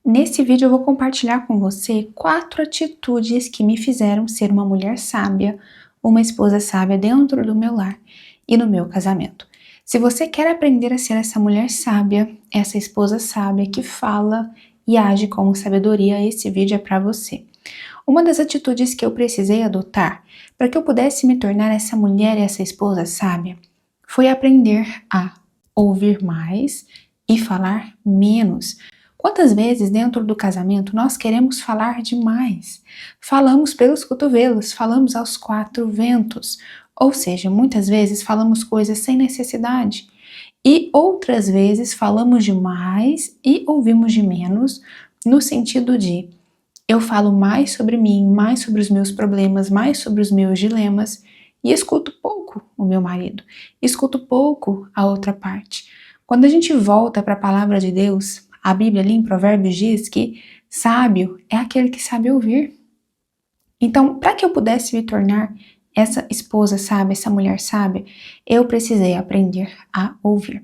Nesse vídeo eu vou compartilhar com você 4 atitudes que me fizeram ser uma mulher sábia, uma esposa sábia dentro do meu lar e no meu casamento. Se você quer aprender a ser essa mulher sábia, essa esposa sábia que fala e age com sabedoria, esse vídeo é para você. Uma das atitudes que eu precisei adotar para que eu pudesse me tornar essa mulher e essa esposa sábia foi aprender a ouvir mais e falar menos. Quantas vezes dentro do casamento nós queremos falar demais? Falamos pelos cotovelos, falamos aos 4 ventos, ou seja, muitas vezes falamos coisas sem necessidade e outras vezes falamos demais e ouvimos de menos, no sentido de eu falo mais sobre mim, mais sobre os meus problemas, mais sobre os meus dilemas e escuto pouco o meu marido, escuto pouco a outra parte. Quando a gente volta para a palavra de Deus, a Bíblia ali em Provérbios diz que sábio é aquele que sabe ouvir. Então, para que eu pudesse me tornar essa esposa sábia, essa mulher sábia, eu precisei aprender a ouvir.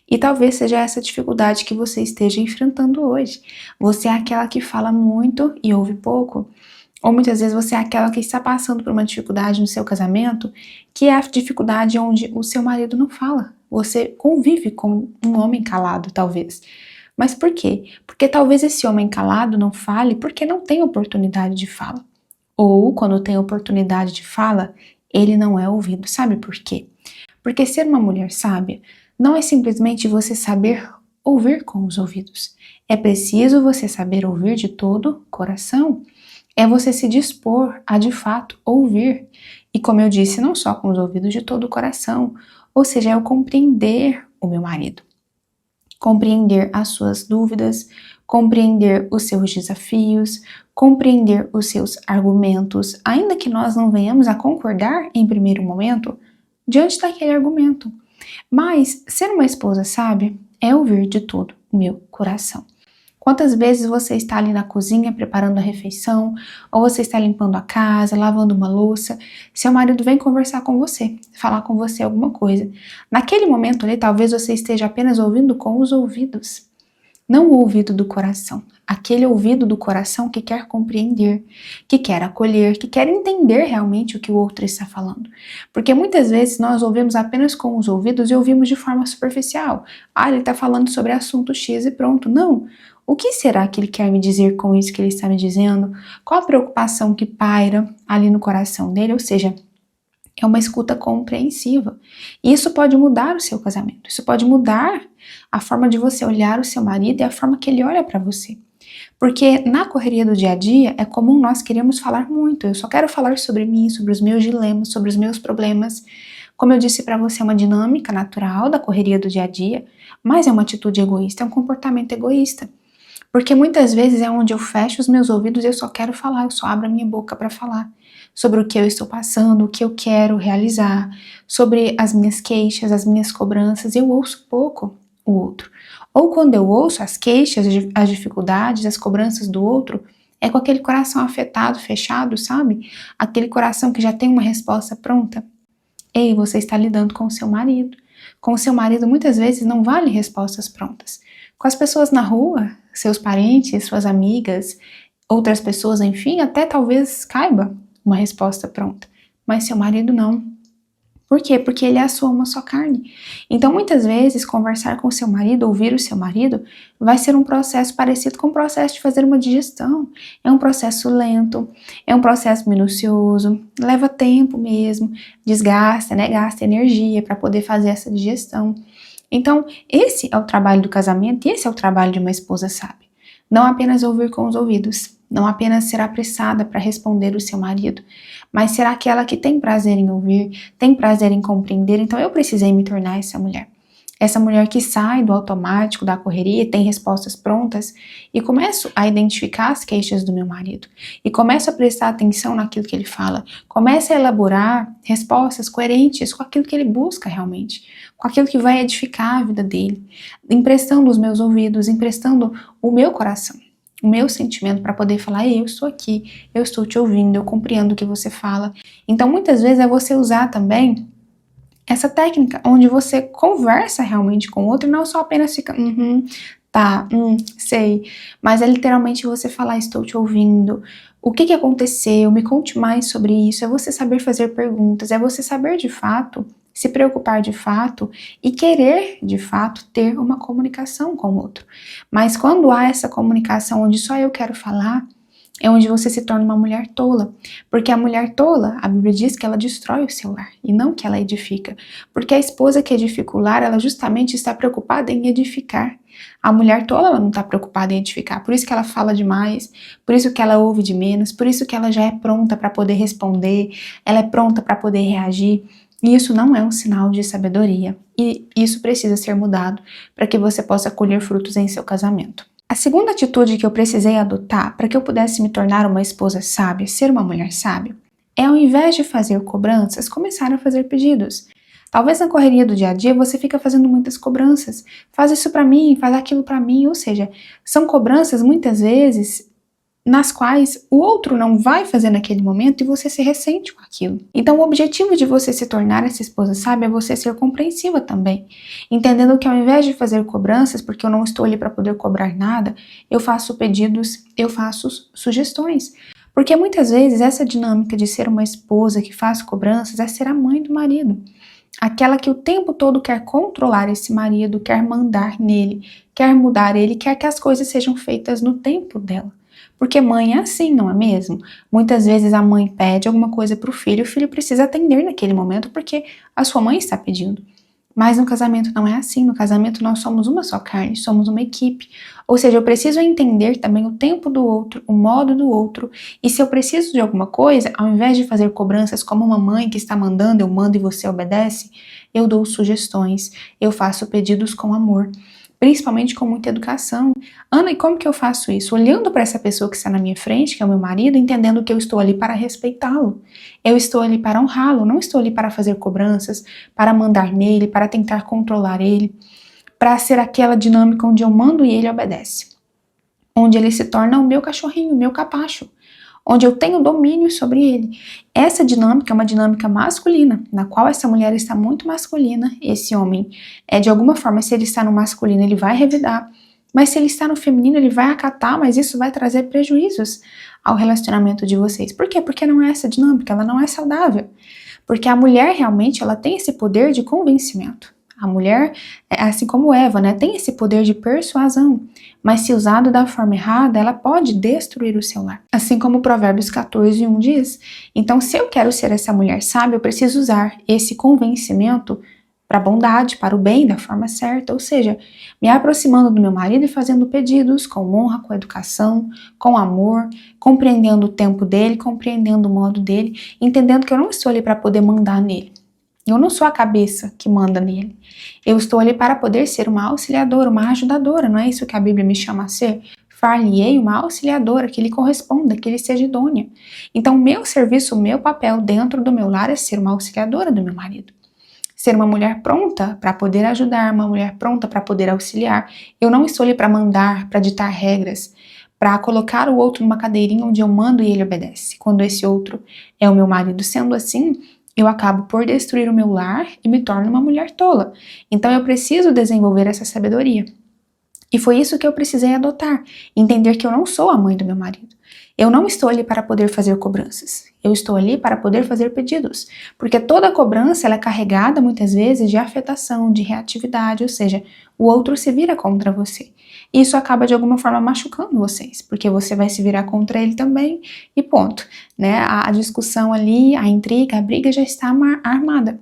E talvez seja essa dificuldade que você esteja enfrentando hoje. Você é aquela que fala muito e ouve pouco. Ou muitas vezes você é aquela que está passando por uma dificuldade no seu casamento, que é a dificuldade onde o seu marido não fala. Você convive com um homem calado, talvez. Mas por quê? Porque talvez esse homem calado não fale porque não tem oportunidade de fala. Ou, quando tem oportunidade de fala, ele não é ouvido. Sabe por quê? Porque ser uma mulher sábia não é simplesmente você saber ouvir com os ouvidos. É preciso você saber ouvir de todo o coração. É você se dispor a, de fato, ouvir. E como eu disse, não só com os ouvidos, de todo o coração. Ou seja, é o compreender o meu marido. Compreender as suas dúvidas, compreender os seus desafios, compreender os seus argumentos, ainda que nós não venhamos a concordar em primeiro momento diante daquele argumento. Mas ser uma esposa sábia é ouvir de todo o meu coração. Quantas vezes você está ali na cozinha preparando a refeição, ou você está limpando a casa, lavando uma louça, seu marido vem conversar com você, falar com você alguma coisa. Naquele momento ali, talvez você esteja apenas ouvindo com os ouvidos, não o ouvido do coração. Aquele ouvido do coração que quer compreender, que quer acolher, que quer entender realmente o que o outro está falando. Porque muitas vezes nós ouvimos apenas com os ouvidos e ouvimos de forma superficial. Ah, ele está falando sobre assunto X e pronto. Não. O que será que ele quer me dizer com isso que ele está me dizendo? Qual a preocupação que paira ali no coração dele? Ou seja, é uma escuta compreensiva. E isso pode mudar o seu casamento. Isso pode mudar a forma de você olhar o seu marido e a forma que ele olha para você. Porque na correria do dia a dia é comum nós queremos falar muito. Eu só quero falar sobre mim, sobre os meus dilemas, sobre os meus problemas. Como eu disse para você, é uma dinâmica natural da correria do dia a dia, mas é uma atitude egoísta, é um comportamento egoísta. Porque muitas vezes é onde eu fecho os meus ouvidos e eu só quero falar, eu só abro a minha boca para falar sobre o que eu estou passando, o que eu quero realizar, sobre as minhas queixas, as minhas cobranças, eu ouço pouco o outro. Ou quando eu ouço as queixas, as dificuldades, as cobranças do outro, é com aquele coração afetado, fechado, sabe? Aquele coração que já tem uma resposta pronta. Ei, você está lidando com o seu marido. Com o seu marido muitas vezes não vale respostas prontas. Com as pessoas na rua, seus parentes, suas amigas, outras pessoas, enfim, até talvez caiba uma resposta pronta. Mas seu marido não. Por quê? Porque ele é a sua uma só carne. Então, muitas vezes, conversar com o seu marido, ouvir o seu marido, vai ser um processo parecido com o processo de fazer uma digestão. É um processo lento, é um processo minucioso, leva tempo mesmo, desgasta, né? Gasta energia para poder fazer essa digestão. Então, esse é o trabalho do casamento e esse é o trabalho de uma esposa sábia. Não apenas ouvir com os ouvidos, não apenas ser apressada para responder o seu marido, mas ser aquela que tem prazer em ouvir, tem prazer em compreender. Então eu precisei me tornar essa mulher. Essa mulher que sai do automático, da correria, tem respostas prontas e começo a identificar as queixas do meu marido. E começo a prestar atenção naquilo que ele fala. Começo a elaborar respostas coerentes com aquilo que ele busca realmente. Com aquilo que vai edificar a vida dele. Emprestando os meus ouvidos, emprestando o meu coração. O meu sentimento para poder falar, eu estou aqui, eu estou te ouvindo, eu compreendo o que você fala. Então muitas vezes é você usar também essa técnica onde você conversa realmente com o outro e não só apenas fica, Tá, sei. Mas é literalmente você falar, estou te ouvindo. O que que aconteceu? Me conte mais sobre isso. É você saber fazer perguntas, é você saber de fato, se preocupar de fato e querer de fato ter uma comunicação com o outro. Mas quando há essa comunicação onde só eu quero falar, é onde você se torna uma mulher tola. Porque a mulher tola, a Bíblia diz que ela destrói o seu lar e não que ela edifica. Porque a esposa que edifica o lar, ela justamente está preocupada em edificar. A mulher tola, ela não está preocupada em edificar. Por isso que ela fala demais, por isso que ela ouve de menos, por isso que ela já é pronta para poder responder, ela é pronta para poder reagir. E isso não é um sinal de sabedoria. E isso precisa ser mudado para que você possa colher frutos em seu casamento. A segunda atitude que eu precisei adotar para que eu pudesse me tornar uma esposa sábia, ser uma mulher sábia, é ao invés de fazer cobranças, começar a fazer pedidos. Talvez na correria do dia a dia você fica fazendo muitas cobranças. Faz isso para mim, faz aquilo para mim, ou seja, são cobranças muitas vezes nas quais o outro não vai fazer naquele momento e você se ressente com aquilo. Então o objetivo de você se tornar essa esposa sábia é você ser compreensiva também, entendendo que ao invés de fazer cobranças, porque eu não estou ali para poder cobrar nada, eu faço pedidos, eu faço sugestões. Porque muitas vezes essa dinâmica de ser uma esposa que faz cobranças é ser a mãe do marido. Aquela que o tempo todo quer controlar esse marido, quer mandar nele, quer mudar ele, quer que as coisas sejam feitas no tempo dela. Porque mãe é assim, não é mesmo? Muitas vezes a mãe pede alguma coisa para o filho precisa atender naquele momento porque a sua mãe está pedindo. Mas no casamento não é assim, no casamento nós somos uma só carne, somos uma equipe. Ou seja, eu preciso entender também o tempo do outro, o modo do outro, e se eu preciso de alguma coisa, ao invés de fazer cobranças como uma mãe que está mandando, eu mando e você obedece, eu dou sugestões, eu faço pedidos com amor. Principalmente com muita educação. Ana, e como que eu faço isso? Olhando para essa pessoa que está na minha frente, que é o meu marido, entendendo que eu estou ali para respeitá-lo. Eu estou ali para honrá-lo, não estou ali para fazer cobranças, para mandar nele, para tentar controlar ele, para ser aquela dinâmica onde eu mando e ele obedece. Onde ele se torna o meu cachorrinho, o meu capacho. Onde eu tenho domínio sobre ele. Essa dinâmica é uma dinâmica masculina, na qual essa mulher está muito masculina, esse homem de alguma forma, se ele está no masculino, ele vai revidar, mas se ele está no feminino, ele vai acatar, mas isso vai trazer prejuízos ao relacionamento de vocês. Por quê? Porque não é essa dinâmica, ela não é saudável. Porque a mulher realmente, ela tem esse poder de convencimento. A mulher, assim como Eva, né, tem esse poder de persuasão, mas se usado da forma errada, ela pode destruir o seu lar. Assim como Provérbios 14:1 diz. Então, se eu quero ser essa mulher sábia, eu preciso usar esse convencimento para a bondade, para o bem, da forma certa, ou seja, me aproximando do meu marido e fazendo pedidos com honra, com educação, com amor, compreendendo o tempo dele, compreendendo o modo dele, entendendo que eu não estou ali para poder mandar nele. Eu não sou a cabeça que manda nele. Eu estou ali para poder ser uma auxiliadora, uma ajudadora, não é isso que a Bíblia me chama a ser? Far-lhe-ei uma auxiliadora, que lhe corresponda, que lhe seja idônea. Então, o meu serviço, o meu papel dentro do meu lar é ser uma auxiliadora do meu marido. Ser uma mulher pronta para poder ajudar, uma mulher pronta para poder auxiliar. Eu não estou ali para mandar, para ditar regras, para colocar o outro numa cadeirinha onde eu mando e ele obedece, quando esse outro é o meu marido. Sendo assim, eu acabo por destruir o meu lar e me torno uma mulher tola. Então eu preciso desenvolver essa sabedoria. E foi isso que eu precisei adotar, entender que eu não sou a mãe do meu marido. Eu não estou ali para poder fazer cobranças, eu estou ali para poder fazer pedidos, porque toda cobrança ela é carregada muitas vezes de afetação, de reatividade, ou seja, o outro se vira contra você. E isso acaba de alguma forma machucando vocês, porque você vai se virar contra ele também e ponto, né? A discussão ali, a intriga, a briga já está armada,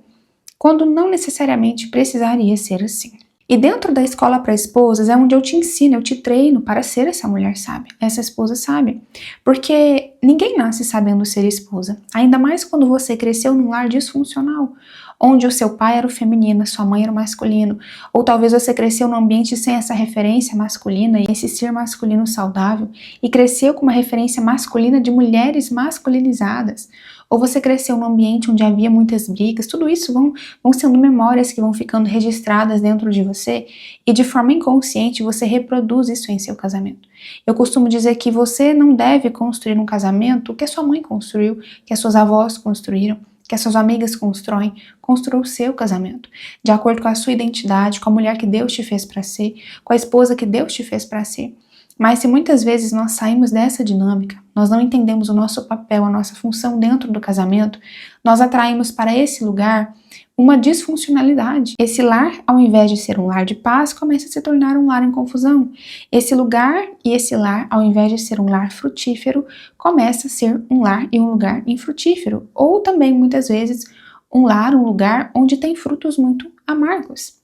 quando não necessariamente precisaria ser assim. E dentro da escola para esposas é onde eu te ensino, eu te treino para ser essa mulher sábia, essa esposa sábia. Porque ninguém nasce sabendo ser esposa, ainda mais quando você cresceu num lar disfuncional, onde o seu pai era o feminino, a sua mãe era o masculino, ou talvez você cresceu num ambiente sem essa referência masculina e esse ser masculino saudável, e cresceu com uma referência masculina de mulheres masculinizadas, ou você cresceu num ambiente onde havia muitas brigas. Tudo isso vão sendo memórias que vão ficando registradas dentro de você e de forma inconsciente você reproduz isso em seu casamento. Eu costumo dizer que você não deve construir um casamento que a sua mãe construiu, que as suas avós construíram, que as suas amigas constroem, construa o seu casamento, de acordo com a sua identidade, com a mulher que Deus te fez para ser, com a esposa que Deus te fez para ser. Mas se muitas vezes nós saímos dessa dinâmica, nós não entendemos o nosso papel, a nossa função dentro do casamento, nós atraímos para esse lugar uma disfuncionalidade. Esse lar, ao invés de ser um lar de paz, começa a se tornar um lar em confusão. Esse lugar e esse lar, ao invés de ser um lar frutífero, começa a ser um lar e um lugar infrutífero. Ou também, muitas vezes, um lar, um lugar onde tem frutos muito amargos.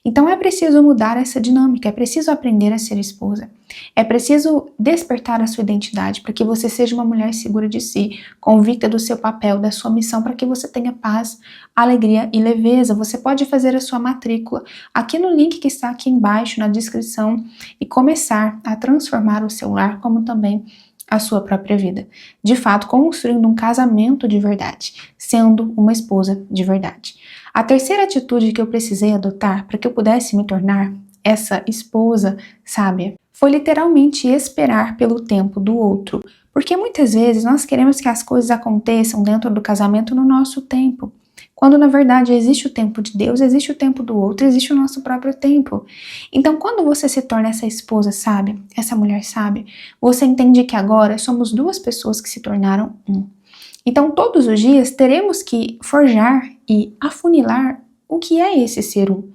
Então é preciso mudar essa dinâmica, é preciso aprender a ser esposa, é preciso despertar a sua identidade para que você seja uma mulher segura de si, convicta do seu papel, da sua missão, para que você tenha paz, alegria e leveza. Você pode fazer a sua matrícula aqui no link que está aqui embaixo na descrição e começar a transformar o seu lar como também a sua própria vida. De fato, construindo um casamento de verdade, sendo uma esposa de verdade. A terceira atitude que eu precisei adotar para que eu pudesse me tornar essa esposa sábia foi literalmente esperar pelo tempo do outro. Porque muitas vezes nós queremos que as coisas aconteçam dentro do casamento no nosso tempo. Quando na verdade existe o tempo de Deus, existe o tempo do outro, existe o nosso próprio tempo. Então quando você se torna essa esposa sábia, essa mulher sábia, você entende que agora somos duas pessoas que se tornaram um. Então todos os dias teremos que forjar e afunilar o que é esse ser um.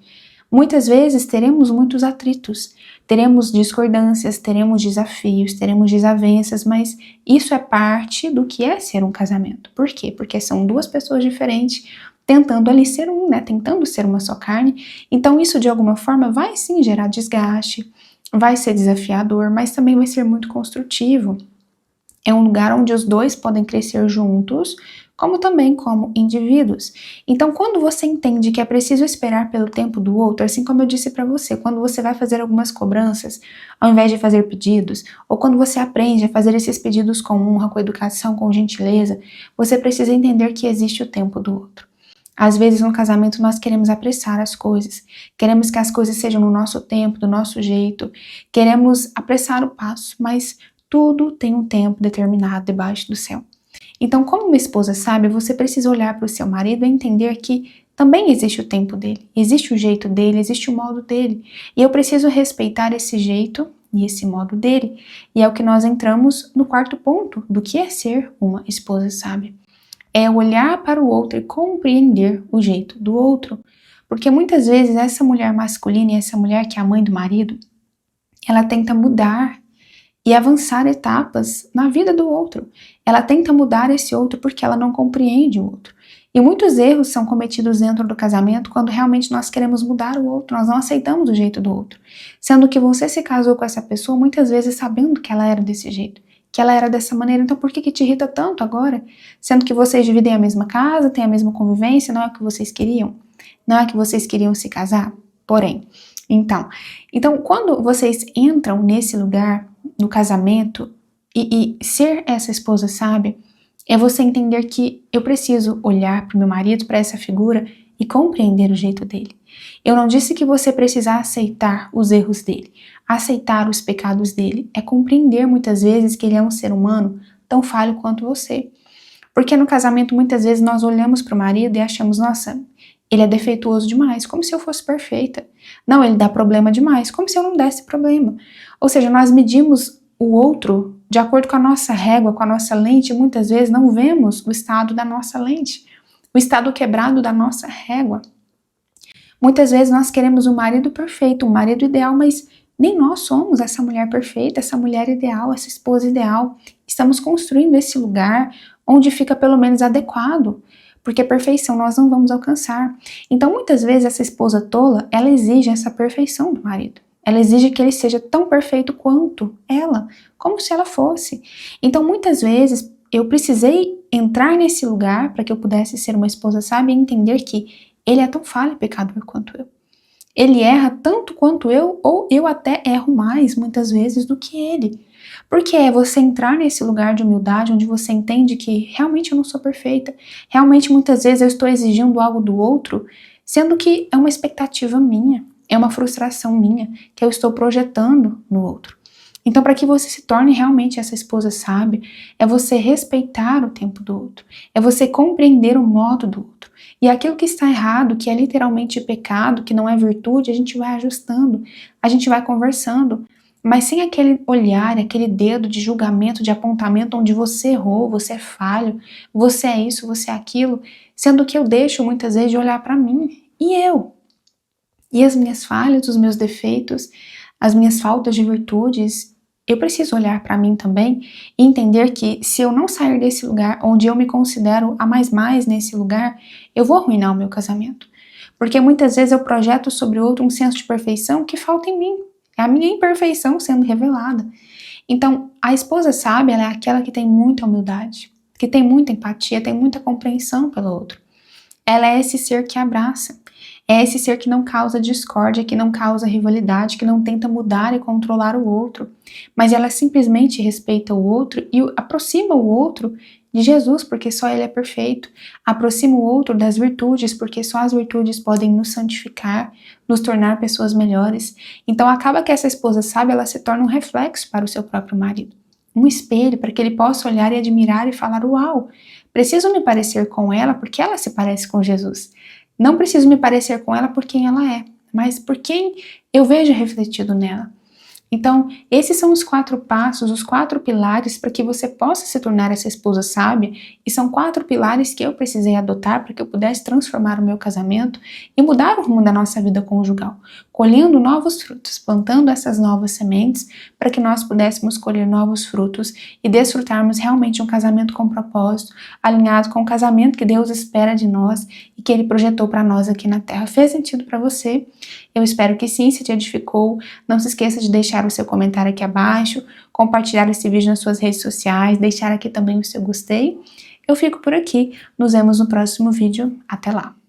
Muitas vezes teremos muitos atritos, teremos discordâncias, teremos desafios, teremos desavenças, mas isso é parte do que é ser um casamento. Por quê? Porque são duas pessoas diferentes tentando ali ser um, né? Tentando ser uma só carne. Então isso de alguma forma vai sim gerar desgaste, vai ser desafiador, mas também vai ser muito construtivo. É um lugar onde os dois podem crescer juntos, como também como indivíduos. Então, quando você entende que é preciso esperar pelo tempo do outro, assim como eu disse para você, quando você vai fazer algumas cobranças, ao invés de fazer pedidos, ou quando você aprende a fazer esses pedidos com honra, com educação, com gentileza, você precisa entender que existe o tempo do outro. Às vezes no casamento nós queremos apressar as coisas, queremos que as coisas sejam no nosso tempo, do nosso jeito, queremos apressar o passo, mas tudo tem um tempo determinado debaixo do céu. Então, como uma esposa sábia, você precisa olhar para o seu marido e entender que também existe o tempo dele, existe o jeito dele, existe o modo dele. E eu preciso respeitar esse jeito e esse modo dele. E é o que nós entramos no quarto ponto do que é ser uma esposa sábia. É olhar para o outro e compreender o jeito do outro. Porque muitas vezes essa mulher masculina e essa mulher que é a mãe do marido, ela tenta mudar e avançar etapas na vida do outro. Ela tenta mudar esse outro porque ela não compreende o outro. E muitos erros são cometidos dentro do casamento quando realmente nós queremos mudar o outro, nós não aceitamos o jeito do outro. Sendo que você se casou com essa pessoa muitas vezes sabendo que ela era desse jeito, que ela era dessa maneira, então por que te irrita tanto agora? Sendo que vocês dividem a mesma casa, têm a mesma convivência, não é o que vocês queriam? Não é que vocês queriam se casar? Porém, então quando vocês entram nesse lugar, no casamento, e ser essa esposa sábia, é você entender que eu preciso olhar para o meu marido, para essa figura, e compreender o jeito dele. Eu não disse que você precisa aceitar os erros dele, aceitar os pecados dele, é compreender muitas vezes que ele é um ser humano tão falho quanto você. Porque no casamento muitas vezes nós olhamos para o marido e achamos, nossa, ele é defeituoso demais, como se eu fosse perfeita. Não, ele dá problema demais, como se eu não desse problema. Ou seja, nós medimos o outro de acordo com a nossa régua, com a nossa lente, e muitas vezes não vemos o estado da nossa lente, o estado quebrado da nossa régua. Muitas vezes nós queremos um marido perfeito, um marido ideal, mas nem nós somos essa mulher perfeita, essa mulher ideal, essa esposa ideal. Estamos construindo esse lugar onde fica pelo menos adequado, porque a perfeição nós não vamos alcançar. Então muitas vezes essa esposa tola, ela exige essa perfeição do marido. Ela exige que ele seja tão perfeito quanto ela, como se ela fosse. Então muitas vezes eu precisei entrar nesse lugar para que eu pudesse ser uma esposa sábia e entender que ele é tão falho e pecador quanto eu. Ele erra tanto quanto eu, ou eu até erro mais muitas vezes do que ele. Porque é você entrar nesse lugar de humildade onde você entende que realmente eu não sou perfeita, realmente muitas vezes eu estou exigindo algo do outro, sendo que é uma expectativa minha, é uma frustração minha que eu estou projetando no outro. Então, para que você se torne realmente essa esposa sábia, é você respeitar o tempo do outro, é você compreender o modo do outro. E aquilo que está errado, que é literalmente pecado, que não é virtude, a gente vai ajustando, a gente vai conversando, mas sem aquele olhar, aquele dedo de julgamento, de apontamento onde você errou, você é falho, você é isso, você é aquilo, sendo que eu deixo muitas vezes de olhar para mim e eu. E as minhas falhas, os meus defeitos, as minhas faltas de virtudes, eu preciso olhar para mim também e entender que se eu não sair desse lugar onde eu me considero a mais nesse lugar, eu vou arruinar o meu casamento. Porque muitas vezes eu projeto sobre o outro um senso de perfeição que falta em mim. É a minha imperfeição sendo revelada. Então, a esposa sábia, ela é aquela que tem muita humildade, que tem muita empatia, tem muita compreensão pelo outro. Ela é esse ser que abraça. É esse ser que não causa discórdia, que não causa rivalidade, que não tenta mudar e controlar o outro. Mas ela simplesmente respeita o outro e aproxima o outro de Jesus, porque só Ele é perfeito. Aproxima o outro das virtudes, porque só as virtudes podem nos santificar, nos tornar pessoas melhores. Então acaba que essa esposa sábia, ela se torna um reflexo para o seu próprio marido. Um espelho para que ele possa olhar e admirar e falar: uau, preciso me parecer com ela porque ela se parece com Jesus. Não preciso me parecer com ela por quem ela é, mas por quem eu vejo refletido nela. Então, esses são os 4 passos, os 4 pilares para que você possa se tornar essa esposa sábia, e são 4 pilares que eu precisei adotar para que eu pudesse transformar o meu casamento e mudar o rumo da nossa vida conjugal, colhendo novos frutos, plantando essas novas sementes para que nós pudéssemos colher novos frutos e desfrutarmos realmente um casamento com propósito, alinhado com o casamento que Deus espera de nós e que Ele projetou para nós aqui na Terra. Fez sentido para você? Eu espero que sim, se te edificou. Não se esqueça de deixar o seu comentário aqui abaixo, compartilhar esse vídeo nas suas redes sociais, deixar aqui também o seu gostei. Eu fico por aqui, nos vemos no próximo vídeo. Até lá!